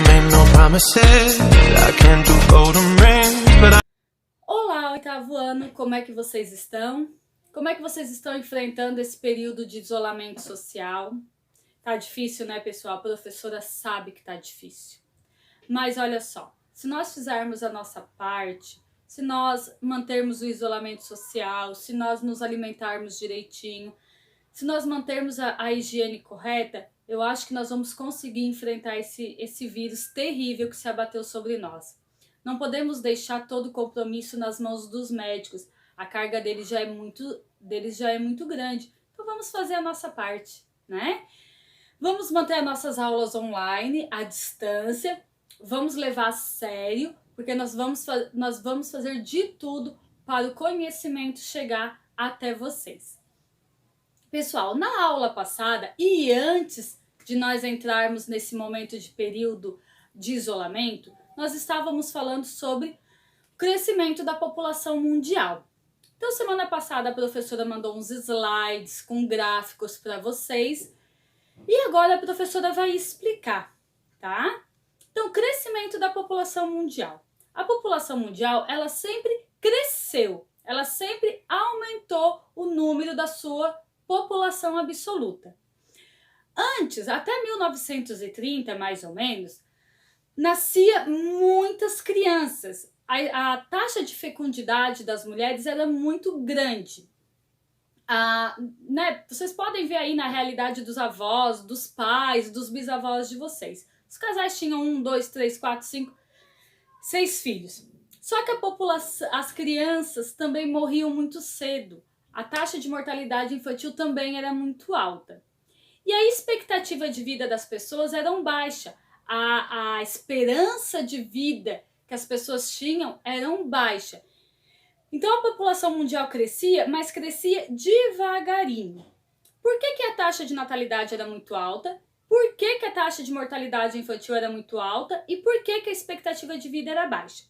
made no promises. I can't do golden rings, but Olá, oitavo ano, como é que vocês estão? Como é que vocês estão enfrentando esse período de isolamento social? Tá difícil, né, pessoal? A professora sabe que tá difícil. Mas olha só, se nós fizermos a nossa parte, se nós mantermos o isolamento social, se nós nos alimentarmos direitinho, se nós mantermos a higiene correta, eu acho que nós vamos conseguir enfrentar esse vírus terrível que se abateu sobre nós. Não podemos deixar todo o compromisso nas mãos dos médicos. A carga deles já é muito grande. Então vamos fazer a nossa parte, né? Vamos manter as nossas aulas online, à distância. Vamos levar a sério, porque nós vamos fazer de tudo para o conhecimento chegar até vocês. Pessoal, na aula passada e antes de nós entrarmos nesse momento de período de isolamento, nós estávamos falando sobre o crescimento da população mundial. Então, semana passada a professora mandou uns slides com gráficos para vocês e agora a professora vai explicar, tá? Então, crescimento da população mundial. A população mundial, ela sempre cresceu, ela sempre aumentou o número da sua população absoluta. Antes, até 1930, mais ou menos, nascia muitas crianças. A taxa de fecundidade das mulheres era muito grande. Vocês podem ver aí na realidade dos avós, dos pais, dos bisavós de vocês. Os casais tinham 1, 2, 3, 4, 5, 6 filhos. Só que as crianças também morriam muito cedo. A taxa de mortalidade infantil também era muito alta. E a expectativa de vida das pessoas era baixa. A esperança de vida que as pessoas tinham era baixa. Então a população mundial crescia, mas crescia devagarinho. Por que a taxa de natalidade era muito alta? Por que a taxa de mortalidade infantil era muito alta? E por que a expectativa de vida era baixa?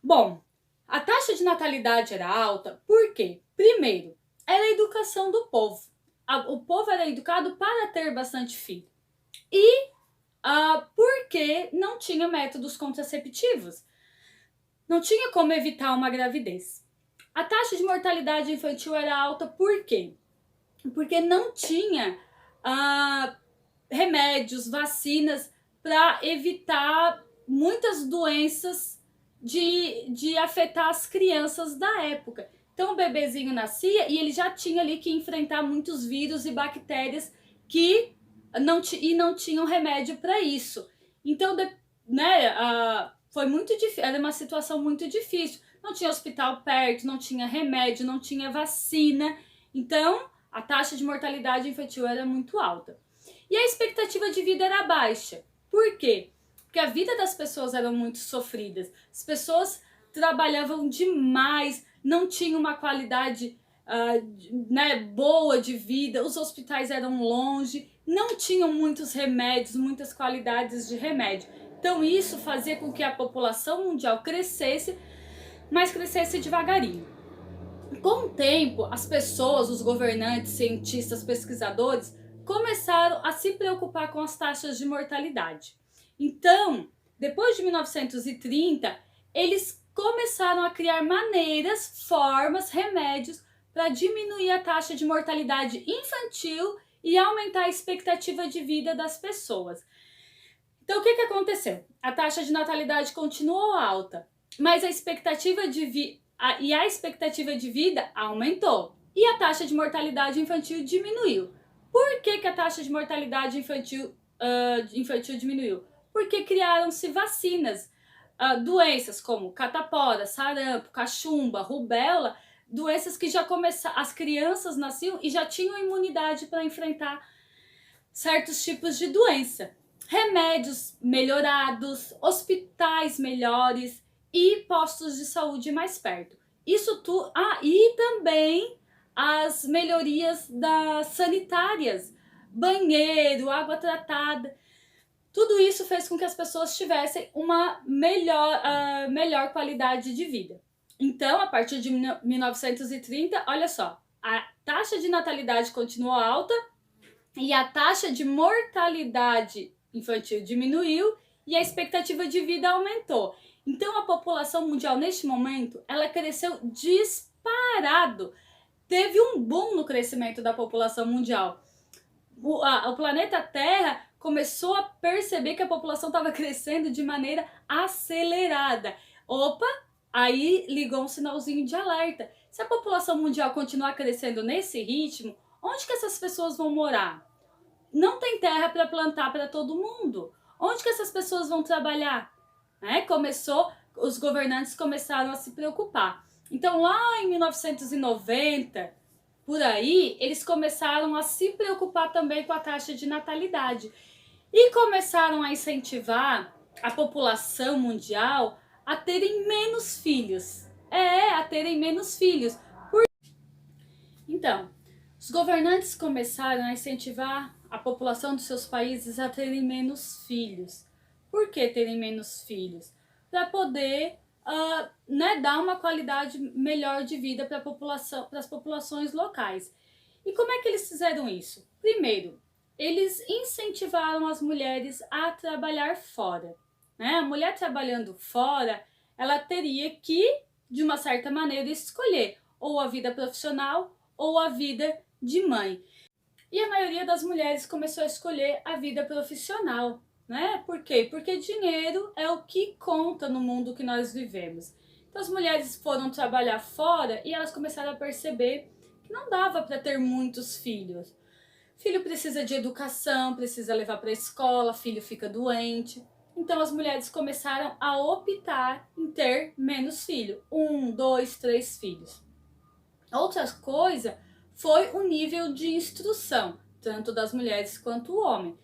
Bom, a taxa de natalidade era alta, por quê? Primeiro, era a educação do povo. O povo era educado para ter bastante filho. E porque não tinha métodos contraceptivos. Não tinha como evitar uma gravidez. A taxa de mortalidade infantil era alta, por quê? Porque não tinha remédios, vacinas para evitar muitas doenças de afetar as crianças da época. Então o bebezinho nascia e ele já tinha ali que enfrentar muitos vírus e bactérias que não tinham remédio para isso. Então, foi muito difícil, era uma situação muito difícil. Não tinha hospital perto, não tinha remédio, não tinha vacina. Então, a taxa de mortalidade infantil era muito alta. E a expectativa de vida era baixa. Por quê? Porque a vida das pessoas era muito sofridas. As pessoas trabalhavam demais, não tinham uma qualidade boa de vida, os hospitais eram longe, não tinham muitos remédios, muitas qualidades de remédio. Então isso fazia com que a população mundial crescesse, mas crescesse devagarinho. Com o tempo, as pessoas, os governantes, cientistas, pesquisadores, começaram a se preocupar com as taxas de mortalidade. Então, depois de 1930, eles começaram a criar maneiras, formas, remédios para diminuir a taxa de mortalidade infantil e aumentar a expectativa de vida das pessoas. Então, o que aconteceu? A taxa de natalidade continuou alta, mas a expectativa de vida aumentou e a taxa de mortalidade infantil diminuiu. Por que a taxa de mortalidade infantil diminuiu? Porque criaram-se vacinas. Doenças como catapora, sarampo, cachumba, rubéola, doenças que já as crianças nasciam e já tinham imunidade para enfrentar certos tipos de doença. Remédios melhorados, hospitais melhores e postos de saúde mais perto. Isso tudo. E também as melhorias sanitárias, banheiro, água tratada. Tudo isso fez com que as pessoas tivessem uma melhor qualidade de vida. Então, a partir de 1930, olha só, a taxa de natalidade continuou alta e a taxa de mortalidade infantil diminuiu e a expectativa de vida aumentou. Então a população mundial neste momento, ela cresceu disparado. Teve um boom no crescimento da população mundial. O planeta Terra começou a perceber que a população estava crescendo de maneira acelerada. Opa, aí ligou um sinalzinho de alerta. Se a população mundial continuar crescendo nesse ritmo, onde que essas pessoas vão morar? Não tem terra para plantar para todo mundo. Onde que essas pessoas vão trabalhar? Os governantes começaram a se preocupar. Então lá em 1990, por aí, eles começaram a se preocupar também com a taxa de natalidade. E começaram a incentivar a população mundial a terem menos filhos. A terem menos filhos. Então, os governantes começaram a incentivar a população dos seus países a terem menos filhos. Por que terem menos filhos? Para poder dar uma qualidade melhor de vida para as populações locais. E como é que eles fizeram isso? Primeiro, eles incentivaram as mulheres a trabalhar fora. A mulher trabalhando fora, ela teria que, de uma certa maneira, escolher ou a vida profissional ou a vida de mãe. E a maioria das mulheres começou a escolher a vida profissional. Por quê? Porque dinheiro é o que conta no mundo que nós vivemos. Então as mulheres foram trabalhar fora e elas começaram a perceber que não dava para ter muitos filhos. Filho precisa de educação, precisa levar para a escola, filho fica doente. Então as mulheres começaram a optar em ter menos filho, 1, 2, 3 filhos. Outra coisa foi o nível de instrução, tanto das mulheres quanto do homem.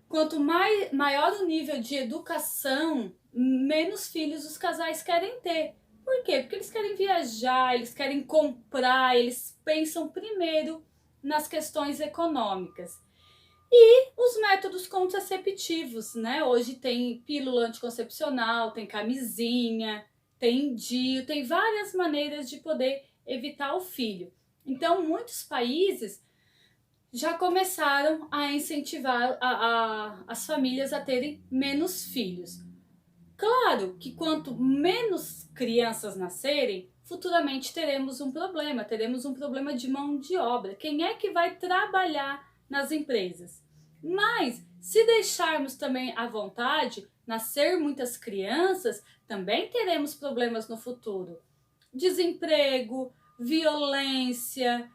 Quanto maior o nível de educação, menos filhos os casais querem ter. Por quê? Porque eles querem viajar, eles querem comprar, eles pensam primeiro nas questões econômicas. E os métodos contraceptivos, Hoje tem pílula anticoncepcional, tem camisinha, tem DIU, tem várias maneiras de poder evitar o filho. Então, muitos países já começaram a incentivar as famílias a terem menos filhos. Claro que quanto menos crianças nascerem, futuramente teremos um problema de mão de obra. Quem é que vai trabalhar nas empresas? Mas, se deixarmos também à vontade nascer muitas crianças, também teremos problemas no futuro. Desemprego, violência,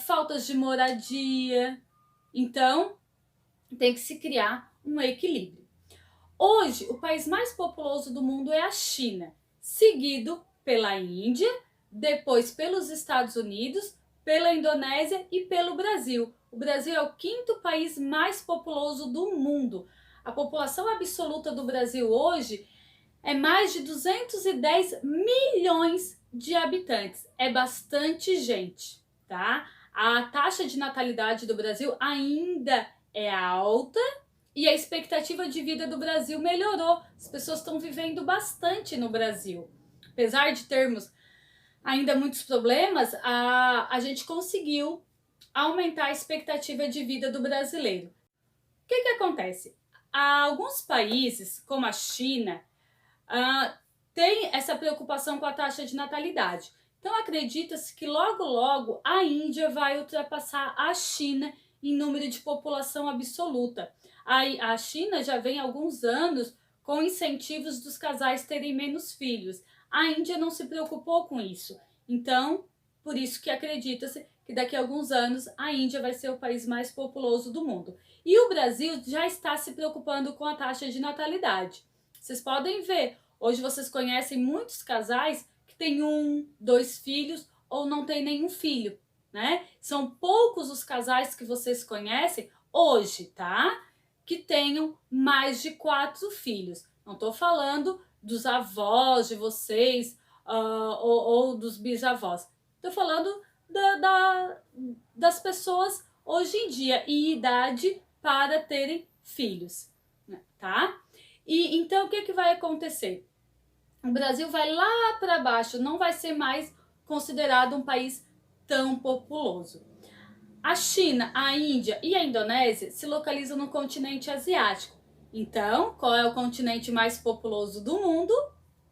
faltas de moradia. Então, tem que se criar um equilíbrio. Hoje, o país mais populoso do mundo é a China, seguido pela Índia, depois pelos Estados Unidos, pela Indonésia e pelo Brasil. O Brasil é o 5º país mais populoso do mundo. A população absoluta do Brasil hoje é mais de 210 milhões de habitantes. É bastante gente, tá? A taxa de natalidade do Brasil ainda é alta e a expectativa de vida do Brasil melhorou. As pessoas estão vivendo bastante no Brasil. Apesar de termos ainda muitos problemas, a gente conseguiu aumentar a expectativa de vida do brasileiro. O que acontece? Alguns países, como a China, tem essa preocupação com a taxa de natalidade. Então acredita-se que logo logo a Índia vai ultrapassar a China em número de população absoluta. A China já vem há alguns anos com incentivos dos casais terem menos filhos. A Índia não se preocupou com isso. Então, por isso que acredita-se que daqui a alguns anos a Índia vai ser o país mais populoso do mundo. E o Brasil já está se preocupando com a taxa de natalidade. Vocês podem ver, hoje vocês conhecem muitos casais que têm 1, 2 filhos ou não tem nenhum filho, São poucos os casais que vocês conhecem hoje, tá? Que tenham mais de 4 filhos. Não estou falando dos avós de vocês ou dos bisavós. Estou falando das pessoas hoje em dia em idade para terem filhos, tá? E então o que vai acontecer? O Brasil vai lá para baixo, não vai ser mais considerado um país tão populoso. A China, a Índia e a Indonésia se localizam no continente asiático. Então, qual é o continente mais populoso do mundo?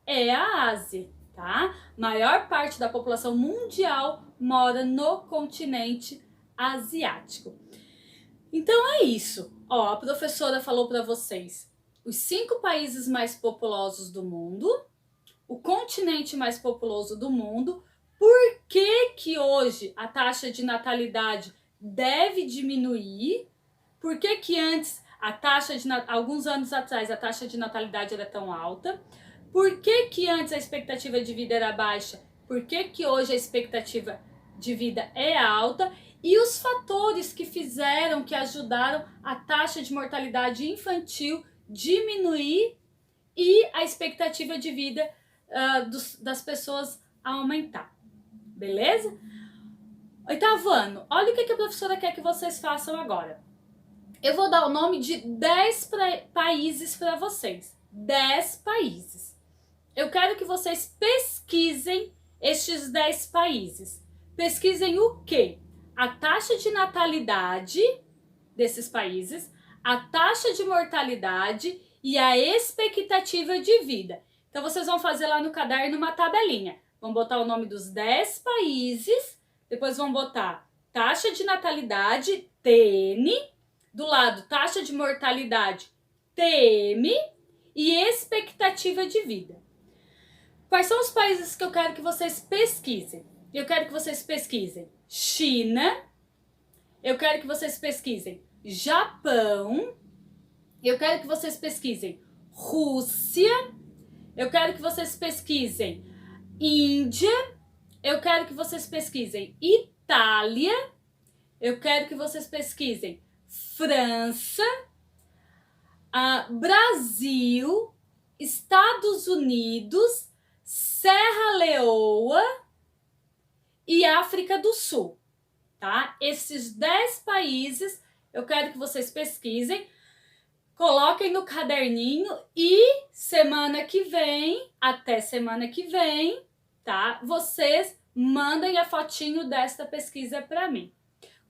É a Ásia, tá? Maior parte da população mundial mora no continente asiático. Então é isso. Ó, a professora falou para vocês os 5 países mais populosos do mundo, o continente mais populoso do mundo, por que hoje a taxa de natalidade deve diminuir, por que antes alguns anos atrás a taxa de natalidade era tão alta, por que antes a expectativa de vida era baixa, por que hoje a expectativa de vida é alta, e os fatores que ajudaram a taxa de mortalidade infantil diminuir e a expectativa de vida das pessoas aumentar. Beleza? 8º ano, olha o que a professora quer que vocês façam agora. Eu vou dar o nome de 10 países para vocês. 10 países. Eu quero que vocês pesquisem estes 10 países. Pesquisem o quê? A taxa de natalidade desses países, a taxa de mortalidade e a expectativa de vida. Então vocês vão fazer lá no caderno uma tabelinha. Vão botar o nome dos 10 países, depois vão botar taxa de natalidade, TN, do lado taxa de mortalidade, TM, e expectativa de vida. Quais são os países que eu quero que vocês pesquisem? Eu quero que vocês pesquisem China, eu quero que vocês pesquisem Japão, eu quero que vocês pesquisem Rússia, eu quero que vocês pesquisem Índia, eu quero que vocês pesquisem Itália, eu quero que vocês pesquisem França, Brasil, Estados Unidos, Serra Leoa e África do Sul, tá? Esses 10 países eu quero que vocês pesquisem, coloquem no caderninho e até semana que vem, tá? Vocês mandem a fotinho desta pesquisa para mim.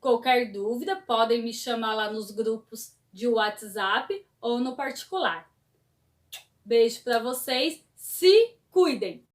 Qualquer dúvida, podem me chamar lá nos grupos de WhatsApp ou no particular. Beijo para vocês, se cuidem!